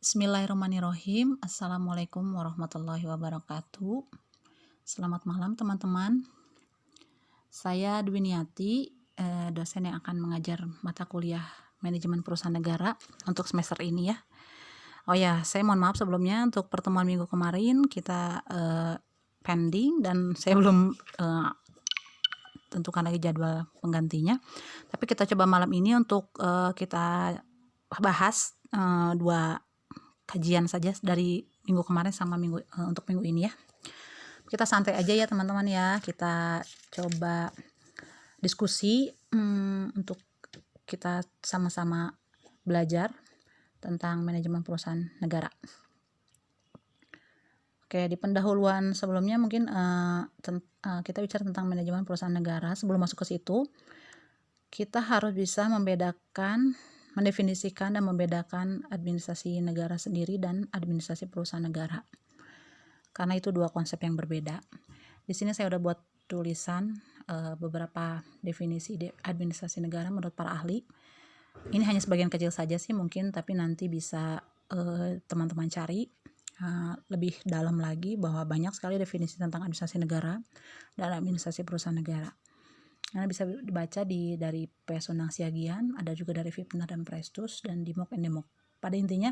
Bismillahirrahmanirrahim. Assalamualaikum warahmatullahi wabarakatuh. Selamat malam teman-teman. Saya Dwiniati, dosen yang akan mengajar mata kuliah Manajemen Perusahaan Negara untuk semester ini ya. Oh ya, saya mohon maaf sebelumnya untuk pertemuan minggu kemarin kita pending dan saya belum tentukan lagi jadwal penggantinya. Tapi kita coba malam ini untuk kita bahas dua kajian saja dari minggu kemarin sama untuk minggu ini ya. Kita santai aja ya teman-teman ya. Kita coba diskusi untuk kita sama-sama belajar tentang manajemen perusahaan negara. Oke, di pendahuluan sebelumnya mungkin kita bicara tentang manajemen perusahaan negara. Sebelum masuk ke situ, kita harus bisa mendefinisikan dan membedakan administrasi negara sendiri dan administrasi perusahaan negara. Karena itu dua konsep yang berbeda. Di sini saya udah buat tulisan beberapa definisi administrasi negara menurut para ahli. Ini hanya sebagian kecil saja sih mungkin, tapi nanti bisa teman-teman cari lebih dalam lagi bahwa banyak sekali definisi tentang administrasi negara dan administrasi perusahaan negara. Karena bisa dibaca dari PS Undang Siagian, ada juga dari Fipner dan Prestus, dan Dimok and Demok. Pada intinya,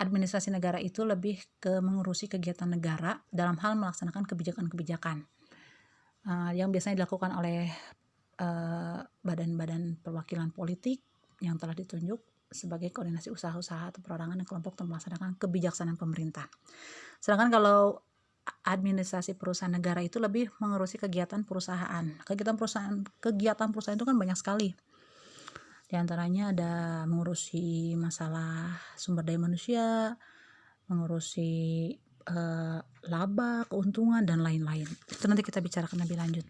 administrasi negara itu lebih ke mengurusi kegiatan negara dalam hal melaksanakan kebijakan-kebijakan yang biasanya dilakukan oleh badan-badan perwakilan politik yang telah ditunjuk sebagai koordinasi usaha-usaha atau perorangan dan kelompok untuk melaksanakan kebijaksanaan pemerintah. Sedangkan kalau administrasi perusahaan negara itu lebih mengurusi kegiatan perusahaan. Kegiatan perusahaan itu kan banyak sekali. Di antaranya ada mengurusi masalah sumber daya manusia, mengurusi laba, keuntungan, dan lain-lain. Itu nanti kita bicarakan lebih lanjut.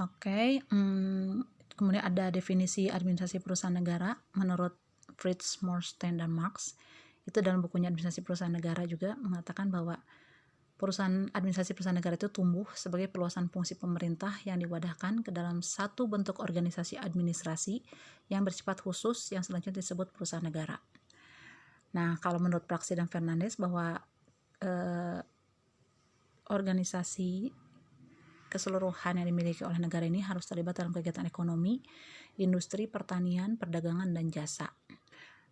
Oke, kemudian ada definisi administrasi perusahaan negara menurut Fritz Morsten dan Marx. Itu dalam bukunya Administrasi Perusahaan Negara juga mengatakan bahwa administrasi perusahaan negara itu tumbuh sebagai perluasan fungsi pemerintah yang diwadahkan ke dalam satu bentuk organisasi administrasi yang bersifat khusus yang selanjutnya disebut perusahaan negara. Nah, kalau menurut Praksi dan Fernandes bahwa organisasi keseluruhan yang dimiliki oleh negara ini harus terlibat dalam kegiatan ekonomi, industri, pertanian, perdagangan, dan jasa.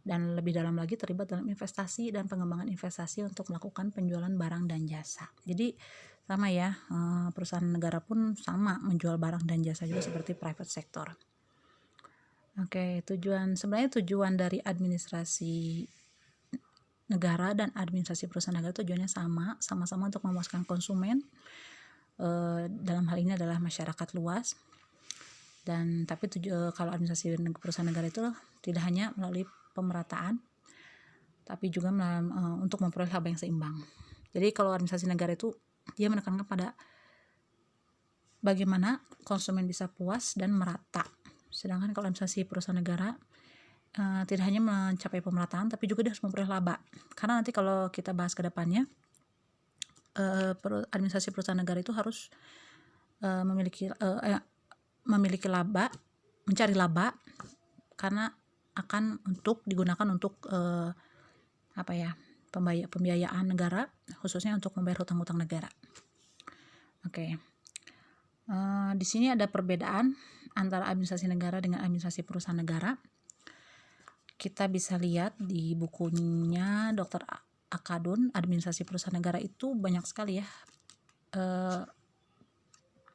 Dan lebih dalam lagi terlibat dalam investasi dan pengembangan investasi untuk melakukan penjualan barang dan jasa. Jadi sama ya, perusahaan negara pun sama menjual barang dan jasa juga seperti private sector. Oke, sebenarnya tujuan dari administrasi negara dan administrasi perusahaan negara tujuannya sama-sama untuk memuaskan konsumen. Dalam hal ini adalah masyarakat luas. Dan tapi kalau administrasi perusahaan negara itu tidak hanya melalui pemerataan, tapi juga untuk memperoleh laba yang seimbang. Jadi kalau administrasi negara itu dia menekankan pada bagaimana konsumen bisa puas dan merata. Sedangkan kalau administrasi perusahaan negara tidak hanya mencapai pemerataan, tapi juga dia harus memperoleh laba. Karena nanti kalau kita bahas ke depannya, administrasi perusahaan negara itu harus memiliki laba, mencari laba, karena akan digunakan untuk pembiayaan negara, khususnya untuk membayar hutang-hutang negara. Oke. Di sini ada perbedaan antara administrasi negara dengan administrasi perusahaan negara. Kita bisa lihat di bukunya Dr. Akadun, administrasi perusahaan negara itu banyak sekali ya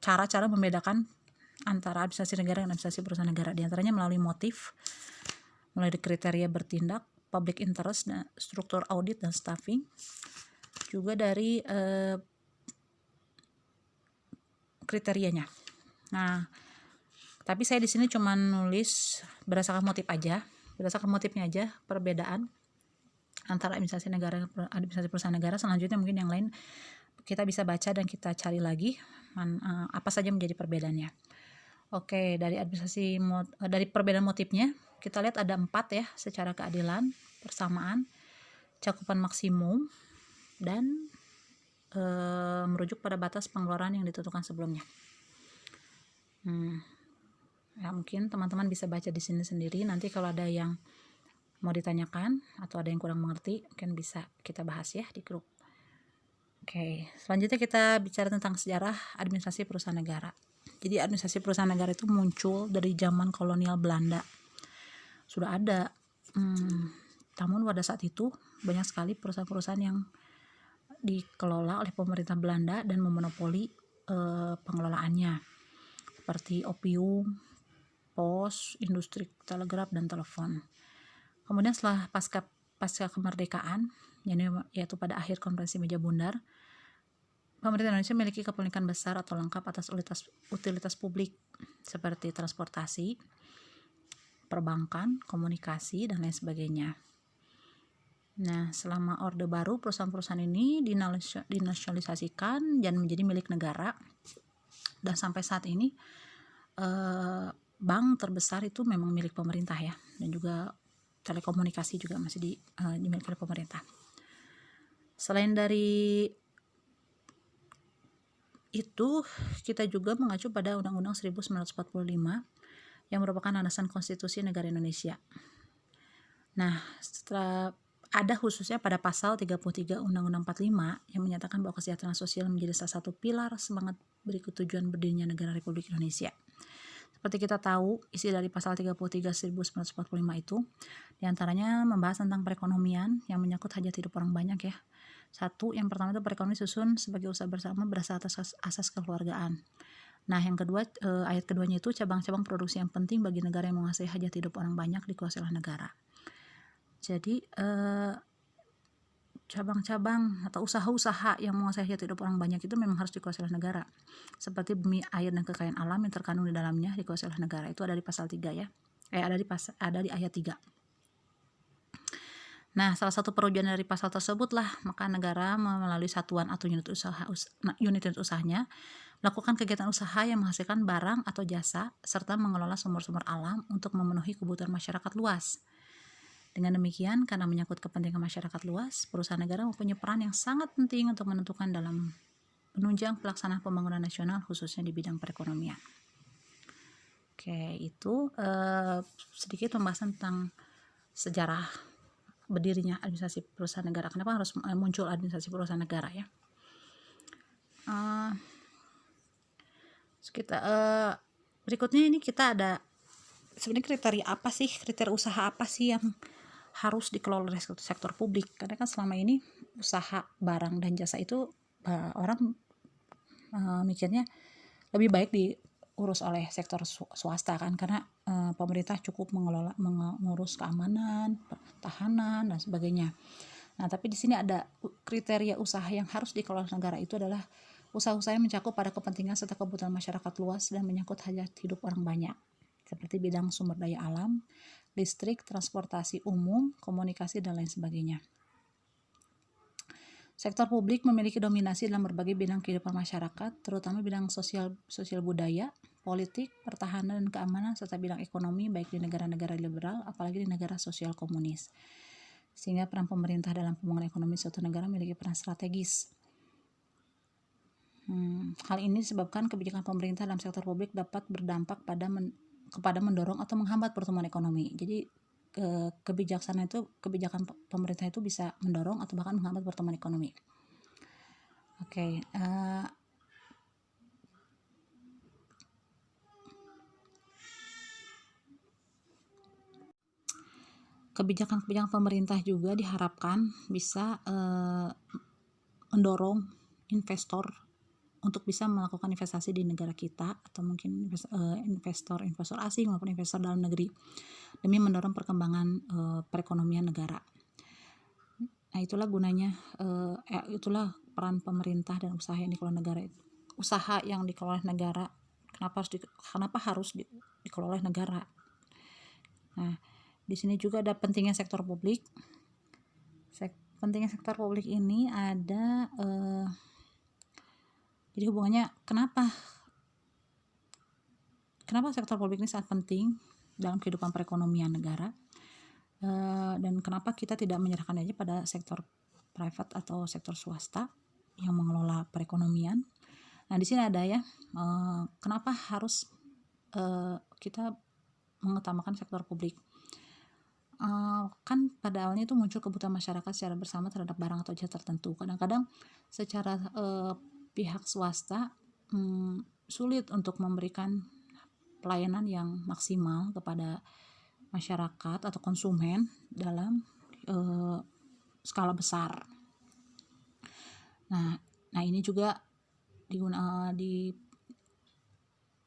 cara-cara membedakan antara administrasi negara dan administrasi perusahaan negara. Di antaranya melalui motif, melalui kriteria bertindak, public interest, dan struktur audit dan staffing. Juga dari kriterianya. Nah, tapi saya di sini cuma nulis berdasarkan motifnya aja perbedaan antara administrasi negara dan administrasi perusahaan negara. Selanjutnya mungkin yang lain kita bisa baca dan kita cari lagi apa saja menjadi perbedaannya. Oke, dari perbedaan motifnya kita lihat ada 4 ya, secara keadilan, persamaan, cakupan maksimum, dan merujuk pada batas pengeluaran yang ditentukan sebelumnya. Ya, mungkin teman-teman bisa baca di sini sendiri. Nanti kalau ada yang mau ditanyakan atau ada yang kurang mengerti, mungkin bisa kita bahas ya di grup. Oke, selanjutnya kita bicara tentang sejarah administrasi perusahaan negara. Jadi administrasi perusahaan negara itu muncul dari zaman kolonial Belanda. Sudah ada, namun pada saat itu banyak sekali perusahaan-perusahaan yang dikelola oleh pemerintah Belanda dan memonopoli pengelolaannya, seperti opium, pos, industri telegraf dan telepon. Kemudian setelah pasca kemerdekaan, yaitu pada akhir konferensi meja bundar, pemerintah Indonesia memiliki kepemilikan besar atau lengkap atas utilitas publik seperti transportasi, perbankan, komunikasi, dan lain sebagainya. Nah, selama Orde Baru, perusahaan-perusahaan ini dinasionalisasikan dan menjadi milik negara. Dan sampai saat ini, bank terbesar itu memang milik pemerintah ya, dan juga telekomunikasi juga masih dimiliki oleh pemerintah. Selain dari itu, kita juga mengacu pada Undang-Undang 1945 yang merupakan landasan konstitusi negara Indonesia. Nah, setelah ada khususnya pada pasal 33 Undang-Undang 45 yang menyatakan bahwa kesejahteraan sosial menjadi salah satu pilar semangat berikut tujuan berdirinya negara Republik Indonesia. Seperti kita tahu, isi dari pasal 33 1945 itu diantaranya membahas tentang perekonomian yang menyangkut hajat hidup orang banyak ya. Satu, yang pertama itu perekonomian susun sebagai usaha bersama berdasar atas asas kekeluargaan. Nah, yang kedua, ayat keduanya itu cabang-cabang produksi yang penting bagi negara yang menguasai hajat hidup orang banyak dikuasai oleh negara. Jadi cabang-cabang atau usaha-usaha yang menguasai hajat hidup orang banyak itu memang harus dikuasai oleh negara. Seperti bumi, air, dan kekayaan alam yang terkandung di dalamnya dikuasai oleh negara. Itu ada di pasal 3 ya. Ada di ayat 3. Nah, salah satu perwujudan dari pasal tersebutlah maka negara melalui satuan atau unit usahanya melakukan kegiatan usaha yang menghasilkan barang atau jasa serta mengelola sumber-sumber alam untuk memenuhi kebutuhan masyarakat luas. Dengan demikian, karena menyangkut kepentingan masyarakat luas, perusahaan negara mempunyai peran yang sangat penting untuk menentukan dalam menunjang pelaksanaan pembangunan nasional khususnya di bidang perekonomian. Oke, itu sedikit pembahasan tentang sejarah berdirinya administrasi perusahaan negara. Kenapa harus muncul administrasi perusahaan negara ya? Berikutnya ini kita ada sebenarnya kriteria usaha apa sih yang harus dikelola oleh sektor publik, karena kan selama ini usaha barang dan jasa itu orang mikirnya lebih baik diurus oleh sektor swasta kan, karena pemerintah cukup mengurus keamanan, pertahanan dan sebagainya. Nah, tapi di sini ada kriteria usaha yang harus dikelola negara, itu adalah usaha-usaha yang mencakup pada kepentingan serta kebutuhan masyarakat luas dan menyangkut hajat hidup orang banyak, seperti bidang sumber daya alam, listrik, transportasi umum, komunikasi, dan lain sebagainya. Sektor publik memiliki dominasi dalam berbagai bidang kehidupan masyarakat, terutama bidang sosial budaya, politik, pertahanan dan keamanan, serta bidang ekonomi baik di negara-negara liberal, apalagi di negara sosial komunis. Sehingga peran pemerintah dalam pembangunan ekonomi suatu negara memiliki peran strategis. Hal ini disebabkan kebijakan pemerintah dalam sektor publik dapat berdampak kepada mendorong atau menghambat pertumbuhan ekonomi. Jadi kebijakan pemerintah itu bisa mendorong atau bahkan menghambat pertumbuhan ekonomi. Oke, kebijakan pemerintah juga diharapkan bisa mendorong investor untuk bisa melakukan investasi di negara kita, atau mungkin investor asing maupun investor dalam negeri, demi mendorong perkembangan perekonomian negara. Nah, itulah gunanya, itulah peran pemerintah dan usaha yang dikelola negara. Usaha yang dikelola negara, kenapa harus dikelola negara? Nah, di sini juga ada pentingnya sektor publik. Pentingnya sektor publik ini ada jadi hubungannya kenapa sektor publik ini sangat penting dalam kehidupan perekonomian negara, dan kenapa kita tidak menyerahkan aja pada sektor private atau sektor swasta yang mengelola perekonomian. Nah, di sini ada ya, kenapa harus kita mengutamakan sektor publik. kan pada awalnya itu muncul kebutuhan masyarakat secara bersama terhadap barang atau jasa tertentu. Kadang-kadang secara pihak swasta sulit untuk memberikan pelayanan yang maksimal kepada masyarakat atau konsumen dalam skala besar. Nah ini juga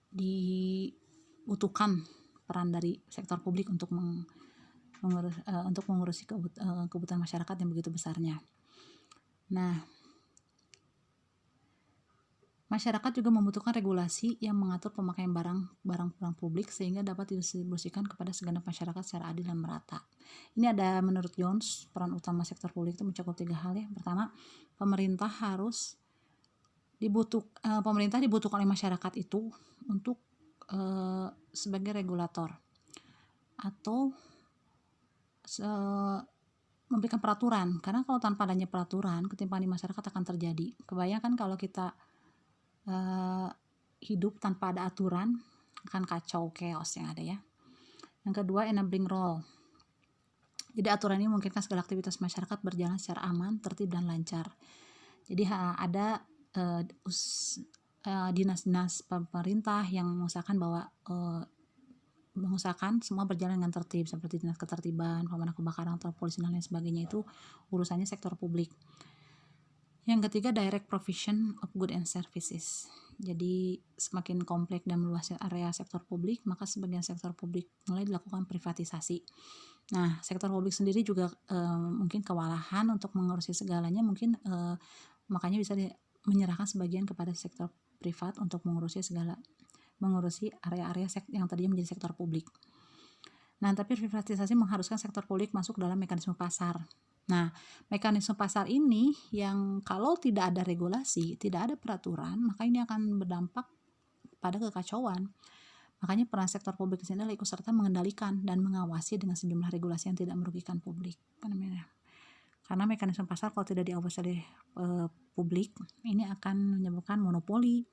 dibutuhkan peran dari sektor publik untuk mengurusi kebutuhan masyarakat yang begitu besarnya. Nah, masyarakat juga membutuhkan regulasi yang mengatur pemakaian barang publik sehingga dapat didistribusikan kepada segenap masyarakat secara adil dan merata. Ini ada menurut Jones, peran utama sektor publik itu mencakup 3 hal ya. Pertama, pemerintah dibutuhkan oleh masyarakat itu untuk sebagai regulator atau memberikan peraturan, karena kalau tanpa adanya peraturan ketimpangan di masyarakat akan terjadi. Kebayangkan kalau kita hidup tanpa ada aturan, akan kacau, chaos yang ada ya. Yang kedua, enabling role. Jadi aturan ini memungkinkan segala aktivitas masyarakat berjalan secara aman, tertib dan lancar. Jadi ada dinas-dinas pemerintah yang mengusahakan semua berjalan dengan tertib, seperti dinas ketertiban, pemadam kebakaran, atau polisi dan lain sebagainya. Itu urusannya sektor publik. Yang ketiga, direct provision of goods and services. Jadi semakin kompleks dan meluasnya area sektor publik, maka sebagian sektor publik mulai dilakukan privatisasi. Nah, sektor publik sendiri juga mungkin kewalahan untuk mengurusi segalanya, mungkin makanya bisa menyerahkan sebagian kepada sektor privat untuk mengurusi area-area yang tadinya menjadi sektor publik. Nah, tapi privatisasi mengharuskan sektor publik masuk dalam mekanisme pasar. Nah, mekanisme pasar ini yang kalau tidak ada regulasi, tidak ada peraturan, maka ini akan berdampak pada kekacauan. Makanya peran sektor publik di sini adalah ikut serta mengendalikan dan mengawasi dengan sejumlah regulasi yang tidak merugikan publik. Karena mekanisme pasar kalau tidak diawasi oleh publik, ini akan menyebabkan monopoli,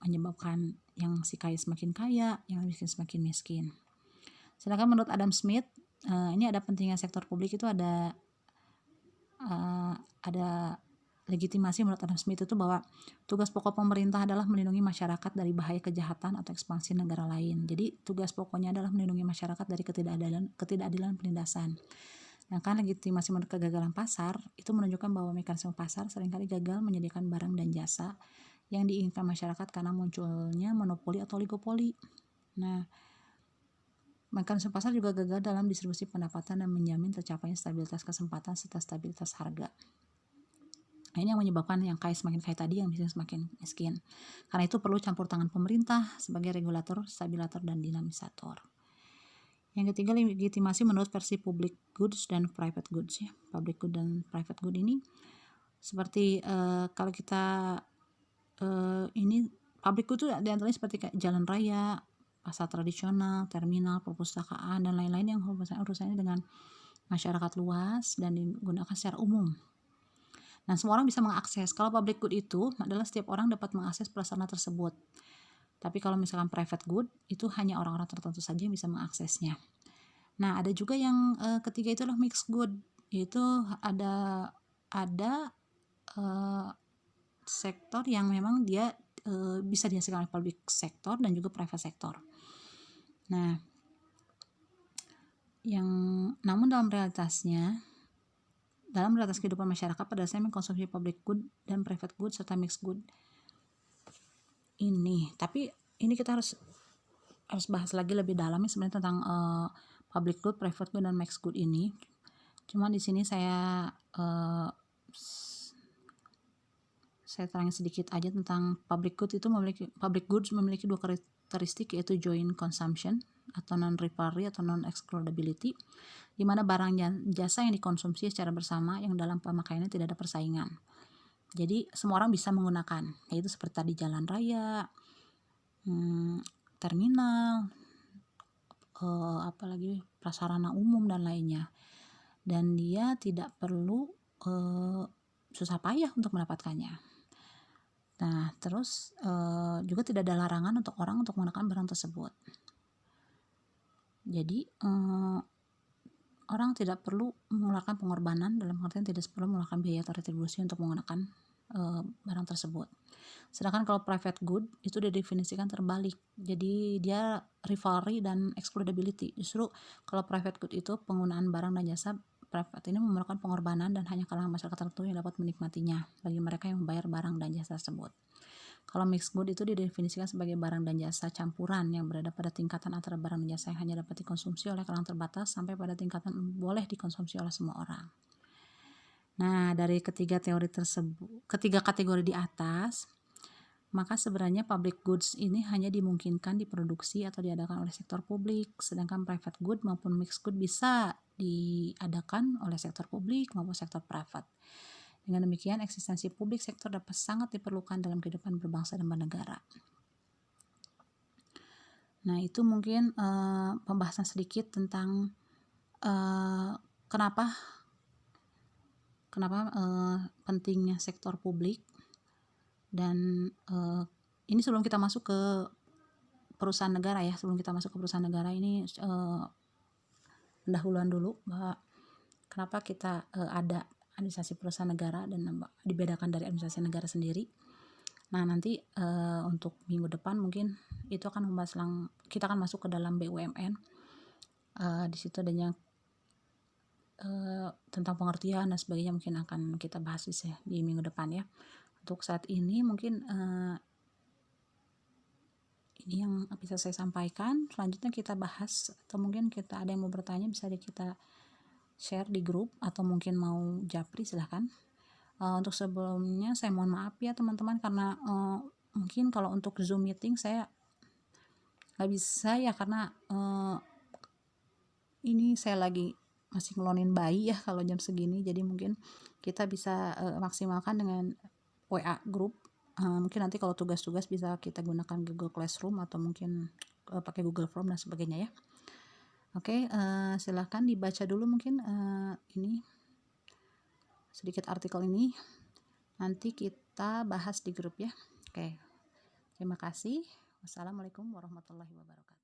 menyebabkan yang si kaya semakin kaya, yang miskin semakin miskin. Sedangkan menurut Adam Smith, ini ada pentingnya sektor publik itu ada legitimasi menurut Adam Smith itu bahwa tugas pokok pemerintah adalah melindungi masyarakat dari bahaya kejahatan atau ekspansi negara lain. Jadi tugas pokoknya adalah melindungi masyarakat dari ketidakadilan penindasan. Sedangkan legitimasi menurut kegagalan pasar itu menunjukkan bahwa mekanisme pasar seringkali gagal menyediakan barang dan jasa yang diinginkan masyarakat karena munculnya monopoli atau oligopoli. Nah, mekanisme pasar juga gagal dalam distribusi pendapatan dan menjamin tercapainya stabilitas kesempatan serta stabilitas harga. Nah, ini yang menyebabkan yang kaya semakin kaya tadi, yang miskin semakin miskin. Karena itu perlu campur tangan pemerintah sebagai regulator, stabilisator, dan dinamisator. Yang ketiga, legitimasi menurut versi public goods dan private goods ya. Public good dan private good ini seperti kalau kita ini public good itu diantaranya seperti kayak jalan raya, pasar tradisional, terminal, perpustakaan, dan lain-lain yang urusannya dengan masyarakat luas dan digunakan secara umum. Nah, semua orang bisa mengakses. Kalau public good itu adalah setiap orang dapat mengakses prasarana tersebut. Tapi kalau misalkan private good, itu hanya orang-orang tertentu saja yang bisa mengaksesnya. Nah, ada juga yang ketiga itu adalah mixed good. Itu ada sektor yang memang dia bisa dihasilkan oleh public sektor dan juga private sektor. Nah, namun dalam realitas kehidupan masyarakat pada dasarnya mengkonsumsi public good dan private good serta mixed good ini. Tapi ini kita harus bahas lagi lebih dalam sebenarnya tentang public good, private good, dan mixed good ini. Cuma di sini saya terangin sedikit aja tentang public goods memiliki dua karakteristik, yaitu joint consumption atau non-rivalry atau non-excludability, di mana barang dan jasa yang dikonsumsi secara bersama yang dalam pemakaiannya tidak ada persaingan. Jadi semua orang bisa menggunakan, yaitu seperti tadi jalan raya, terminal, apalagi prasarana umum dan lainnya. Dan dia tidak perlu susah payah untuk mendapatkannya. Nah, terus juga tidak ada larangan untuk orang untuk menggunakan barang tersebut. Jadi orang tidak perlu mengeluarkan pengorbanan, dalam artian tidak perlu mengeluarkan biaya atau retribusi untuk menggunakan barang tersebut. Sedangkan kalau private good itu didefinisikan terbalik, jadi dia rivalry dan excludability. Justru kalau private good itu penggunaan barang dan jasa private ini memerlukan pengorbanan dan hanya kalangan masyarakat tertentu yang dapat menikmatinya bagi mereka yang membayar barang dan jasa tersebut. Kalau mixed good itu didefinisikan sebagai barang dan jasa campuran yang berada pada tingkatan antara barang dan jasa yang hanya dapat dikonsumsi oleh kalangan terbatas sampai pada tingkatan boleh dikonsumsi oleh semua orang. Nah, dari ketiga kategori di atas, maka sebenarnya public goods ini hanya dimungkinkan diproduksi atau diadakan oleh sektor publik, sedangkan private good maupun mixed good bisa diadakan oleh sektor publik maupun sektor private. Dengan demikian, eksistensi publik sektor dapat sangat diperlukan dalam kehidupan berbangsa dan bernegara. Nah, itu mungkin pembahasan sedikit tentang kenapa pentingnya sektor publik. Dan ini sebelum kita masuk ke perusahaan negara ya, ini pendahuluan dulu bahwa kenapa kita ada administrasi perusahaan negara dan dibedakan dari administrasi negara sendiri. Nah, nanti untuk minggu depan mungkin itu akan membahas kita akan masuk ke dalam BUMN. Di situ adanya tentang pengertian dan sebagainya, mungkin akan kita bahas di minggu depan ya. Untuk saat ini mungkin ini yang bisa saya sampaikan. Selanjutnya kita bahas, atau mungkin kita ada yang mau bertanya bisa kita share di grup, atau mungkin mau japri silahkan. Untuk sebelumnya saya mohon maaf ya teman-teman, karena mungkin kalau untuk Zoom meeting saya nggak bisa ya, karena ini saya lagi masih ngelonin bayi ya kalau jam segini, jadi mungkin kita bisa maksimalkan dengan WA grup. Mungkin nanti kalau tugas-tugas bisa kita gunakan Google Classroom atau mungkin pakai Google Form dan sebagainya ya. Oke, silahkan dibaca dulu mungkin ini sedikit artikel ini, nanti kita bahas di grup ya. Oke, terima kasih. Wassalamualaikum warahmatullahi wabarakatuh.